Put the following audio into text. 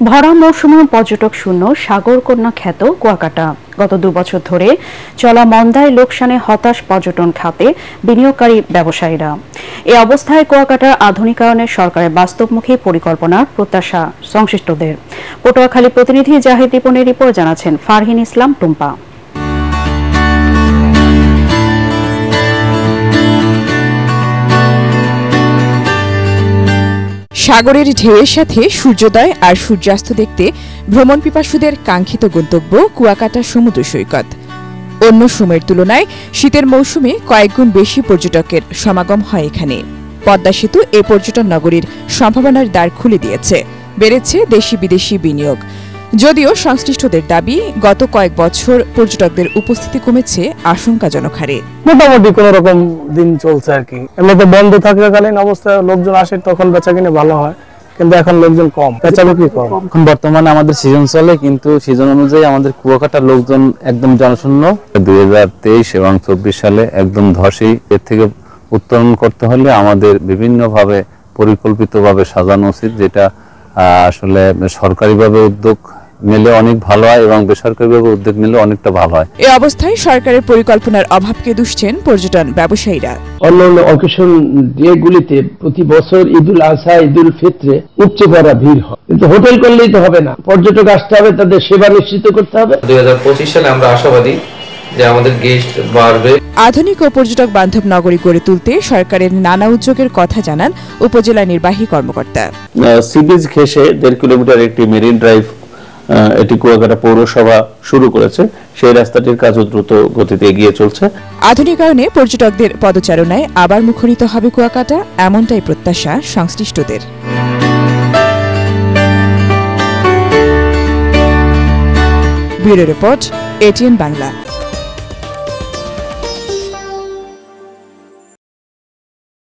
ভরা মৌসুমে পর্যটক শূন্য সাগরকন্যা খ্যাত কুয়াকাটা। গত 2 বছর ধরে চলা মন্দায় লোকসানে হতাশ পর্যটন খাতে বিনিয়োগকারী ব্যবসায়ীরা। এই অবস্থায় কুয়াকাটার আধুনিকায়নে সরকারের বাস্তবমুখী পরিকল্পনার প্রত্যাশা সংশ্লিষ্টদের। পটুয়াখালী প্রতিনিধি জাহিদ রিপনের রিপোর্ট জানাচ্ছেন ফারহিন ইসলাম টুম্পা। সাগরের ঢেউয়ের সাথে সূর্যোদয় আর সূর্যাস্ত দেখতে ভ্রমণ পিপাসুদের কাঙ্ক্ষিত গন্তব্য কুয়াকাটা সমুদ্র সৈকত। অন্য সময়ের তুলনায় শীতের মৌসুমে কয়েকগুণ বেশি পর্যটকের সমাগম হয় এখানে। পদ্মা সেতু এ পর্যটন নগরীর সম্ভাবনার দ্বার খুলে দিয়েছে, বেড়েছে দেশি বিদেশি বিনিয়োগ। যদিও সংশ্লিষ্টদের দাবি, গত কয়েক বছর পর্যটকদের উপস্থিতি কমেছে আশঙ্কাজনক হারে। মোটামুটি কোন রকম দিন চলছে আর কি। এমনিতে বন্ধ থাকাকালীন অবস্থায় লোকজন আসে, তখন বেচাকিনি ভালো হয়, কিন্তু এখন লোকজন কম, বেচাবিক্রি কম। এখন বর্তমানে আমাদের সিজন চলে, কিন্তু সিজন অনুযায়ী আমাদের কুয়াকাটার লোকজন একদম জনশূন্য। 2023 এবং 24 সালে একদম ধসেই। এর থেকে উত্তরণ করতে হলে আমাদের বিভিন্নভাবে পরিকল্পিতভাবে সাজানো উচিত, যেটা আসলে সরকারিভাবে উদ্যোগ নিলে অনেক ভালো হয় এবং বেসরকারিভাবে উদ্যোগ নিলে অনেকটা ভালো হয়। এই অবস্থায় সরকারের পরিকল্পনার অভাবকে দুষছেন পর্যটন ব্যবসায়ীরা। অন্যান্য অকেশন ডেগুলিতে প্রতি বছর ঈদুল আজহা, ঈদুল ফিতরে উপচে পড়া ভিড় হয়, কিন্তু হোটেল করলেই তো হবে না, পর্যটক আসতে হবে, তাদের সেবা নিশ্চিত করতে হবে। 2025 সালে আমরা আশাবাদী যে আমাদের গেস্ট বাড়বে। আধুনিক ও পর্যটক বান্ধব নগরী গড়ে তুলতে সরকারের নানা উদ্যোগের কথা জানান উপজেলা নির্বাহী কর্মকর্তা। সি বিচ ঘেঁষে 1.5 কিলোমিটার একটি মেরিন ড্রাইভ এটি কুয়াকাটা পৌরসভা শুরু করেছে। সেই রাস্তাটির কাজ দ্রুত গতিতে এগিয়ে চলছে। আধুনিকায়নে পর্যটকদের পদচারণায় আবার মুখরিত হবে কুয়াকাটা, এমনটাই প্রত্যাশা সংশ্লিষ্টদের। Bureau report, ATN Bangla.